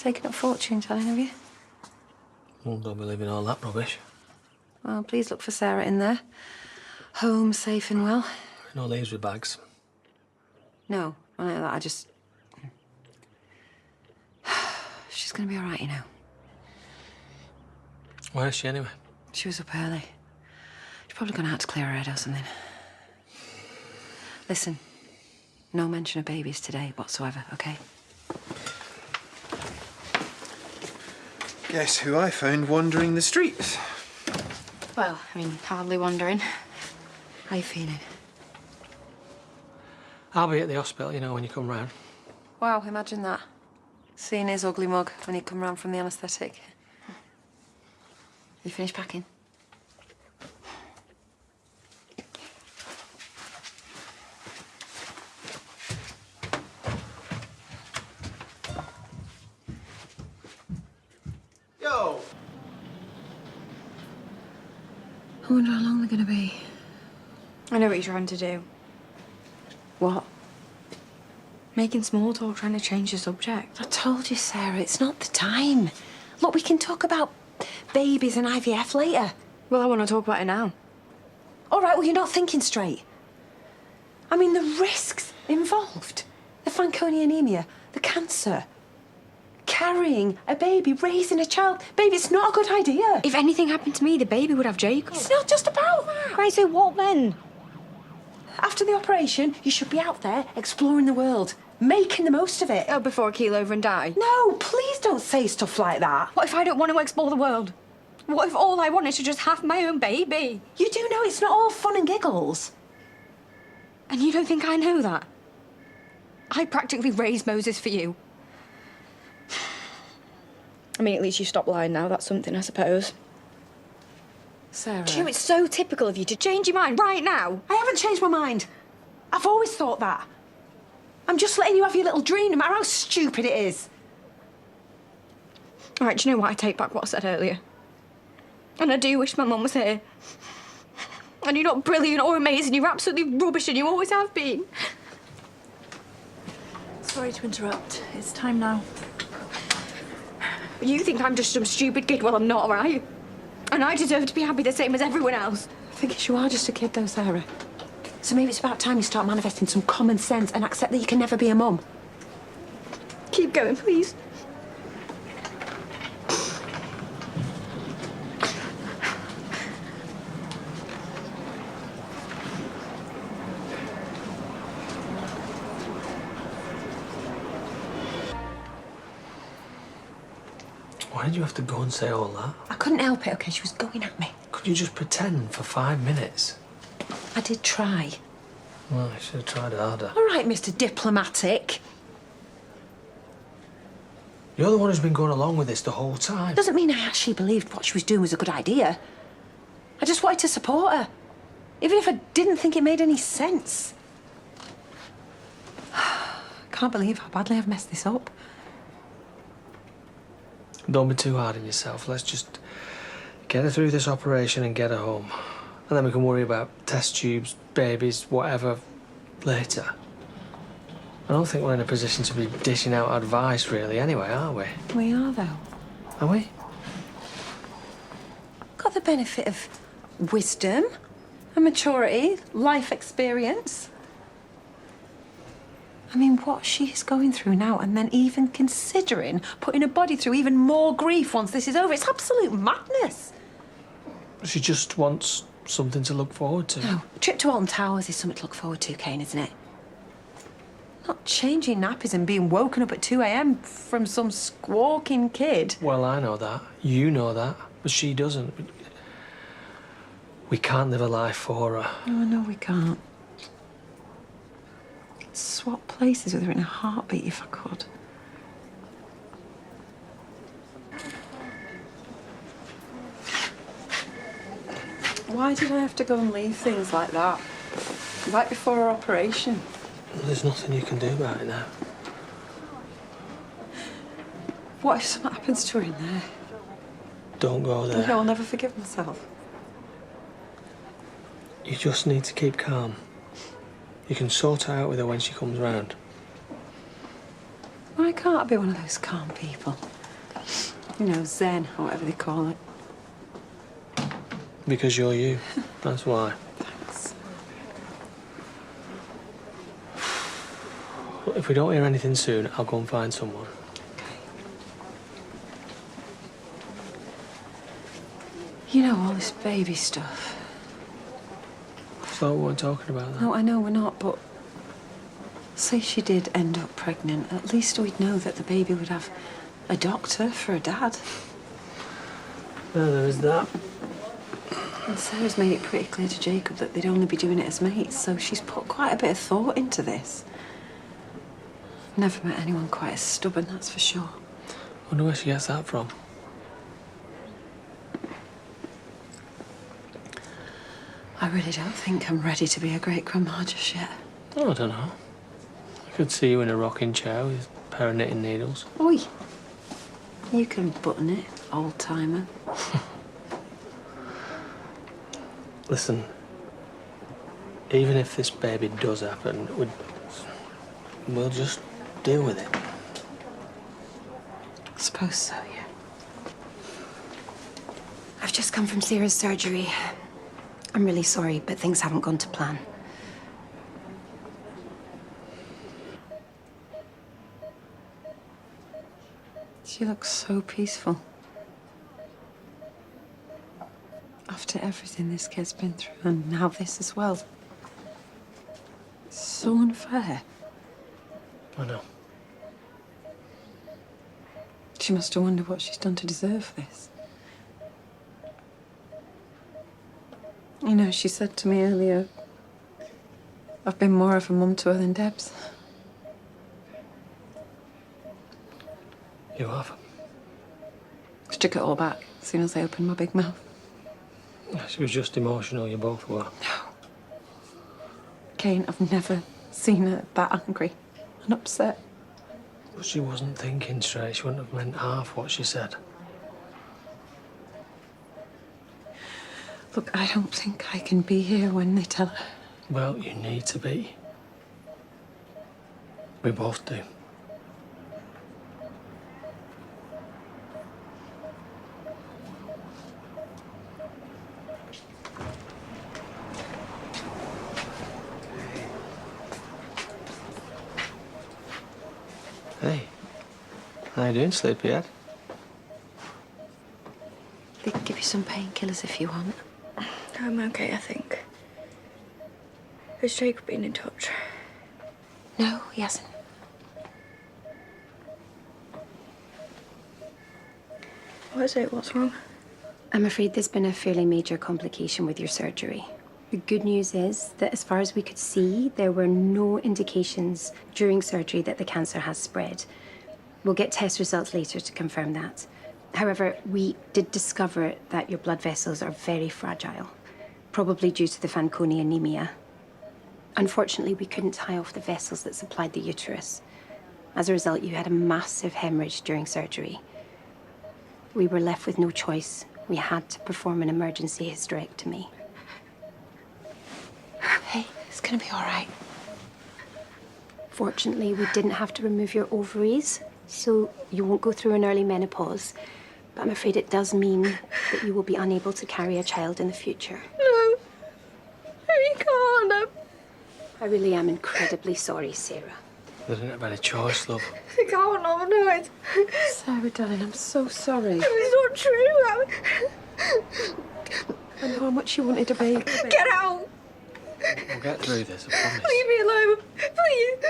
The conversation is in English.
taken up fortune telling, have you? Well, don't believe in all that rubbish. Well, please look for Sarah in there. Home, safe and well. No leaves with bags. No, I know that. I just... She's gonna be all right, you know. Where is she anyway? She was up early. She's probably gone out to clear her head or something. Listen, no mention of babies today whatsoever, okay? Guess who I found wandering the streets? Well, I mean, hardly wondering. How you feeling? I'll be at the hospital, you know, when you come round. Wow, imagine that. Seeing his ugly mug when he come round from the anaesthetic. You finished packing? Yo! I wonder how long they're gonna be. I know what you're trying to do. What? Making small talk, trying to change the subject. I told you, Sarah, it's not the time. Look, we can talk about babies and IVF later. Well, I want to talk about it now. All right, well, you're not thinking straight. I mean, the risks involved. The Fanconi anemia, the cancer, carrying a baby, raising a child. Baby, it's not a good idea. If anything happened to me, the baby would have Jacob. It's not just about that. Right, so what then? After the operation, you should be out there exploring the world, making the most of it. Oh, before I keel over and die? No, please don't say stuff like that. What if I don't want to explore the world? What if all I want is to just have my own baby? You do know it's not all fun and giggles. And you don't think I know that? I practically raised Moses for you. I mean, at least you stopped lying now. That's something, I suppose. Sarah. Do you know, it's so typical of you to change your mind right now. I haven't changed my mind. I've always thought that. I'm just letting you have your little dream, no matter how stupid it is. All right, do you know what? I take back what I said earlier. And I do wish my mum was here. And you're not brilliant or amazing. You're absolutely rubbish and you always have been. Sorry to interrupt. It's time now. But you think I'm just some stupid kid? Well, I'm not, right? And I deserve to be happy the same as everyone else. I think you are just a kid, though, Sarah. So maybe it's about time you start manifesting some common sense and accept that you can never be a mum. Keep going, please. Why did you have to go and say all that? I couldn't help it, OK? She was going at me. Could you just pretend for 5 minutes? I did try. Well, I should have tried harder. All right, Mr. Diplomatic. You're the one who's been going along with this the whole time. Doesn't mean I actually believed what she was doing was a good idea. I just wanted to support her, even if I didn't think it made any sense. I can't believe how badly I've messed this up. Don't be too hard on yourself. Let's just get her through this operation and get her home. And then we can worry about test tubes, babies, whatever, later. I don't think we're in a position to be dishing out advice, really, anyway, are we? We are, though. Are we? Got the benefit of wisdom and maturity, life experience. I mean, what she's going through now, and then even considering putting her body through even more grief once this is over, it's absolute madness. She just wants something to look forward to. No, a trip to Alton Towers is something to look forward to, Cain, isn't it? Not changing nappies and being woken up at 2 a.m. from some squawking kid. Well, I know that. You know that. But she doesn't. We can't live a life for her. Oh, no, we can't. I'd swap places with her in a heartbeat if I could. Why did I have to go and leave things like that? Right before her operation? There's nothing you can do about it now. What if something happens to her in there? Don't go there. He'll never forgive himself. You just need to keep calm. You can sort it out with her when she comes round. Why can't I be one of those calm people? You know, zen, or whatever they call it. Because you're you. That's why. Thanks. Look, if we don't hear anything soon, I'll go and find someone. You know, all this baby stuff. So we weren't talking about that. No, I know we're not, but say she did end up pregnant, at least we'd know that the baby would have a doctor for a dad. No, there is that. And Sarah's made it pretty clear to Jacob that they'd only be doing it as mates, so she's put quite a bit of thought into this. Never met anyone quite as stubborn, that's for sure. Wonder where she gets that from. I really don't think I'm ready to be a great grandma just yet. Oh, I don't know. I could see you in a rocking chair with a pair of knitting needles. Oi! You can button it, old timer. Listen, even if this baby does happen, we'll just deal with it. I suppose so, yeah. I've just come from Sarah's surgery. I'm really sorry, but things haven't gone to plan. She looks so peaceful. After everything this kid's been through, and now this as well. It's so unfair. I know. She must have wondered what she's done to deserve this. You know, she said to me earlier, I've been more of a mum to her than Deb's. You have. She took it all back as soon as I opened my big mouth. She was just emotional, you both were. Cain, I've never seen her that angry and upset. But she wasn't thinking straight. She wouldn't have meant half what she said. Look, I don't think I can be here when they tell her. Well, you need to be. We both do. Hey, how you doing, sleepyhead? They can give you some painkillers if you want. I'm okay, I think. Has Jacob been in touch? No, he hasn't. What is it? What's wrong? I'm afraid there's been a fairly major complication with your surgery. The good news is that as far as we could see, there were no indications during surgery that the cancer has spread. We'll get test results later to confirm that. However, we did discover that your blood vessels are very fragile, probably due to the Fanconi anemia. Unfortunately, we couldn't tie off the vessels that supplied the uterus. As a result, you had a massive hemorrhage during surgery. We were left with no choice. We had to perform an emergency hysterectomy. Hey, it's gonna be all right. Fortunately, we didn't have to remove your ovaries, so you won't go through an early menopause. But I'm afraid it does mean that you will be unable to carry a child in the future. No. You can't. I really am incredibly sorry, Sarah. They didn't have any choice, love. I can't. No, it's Sarah, darling, I'm so sorry. not true. I know how much you wanted a baby. Get out. We'll get through this, I promise. Leave me alone. Please.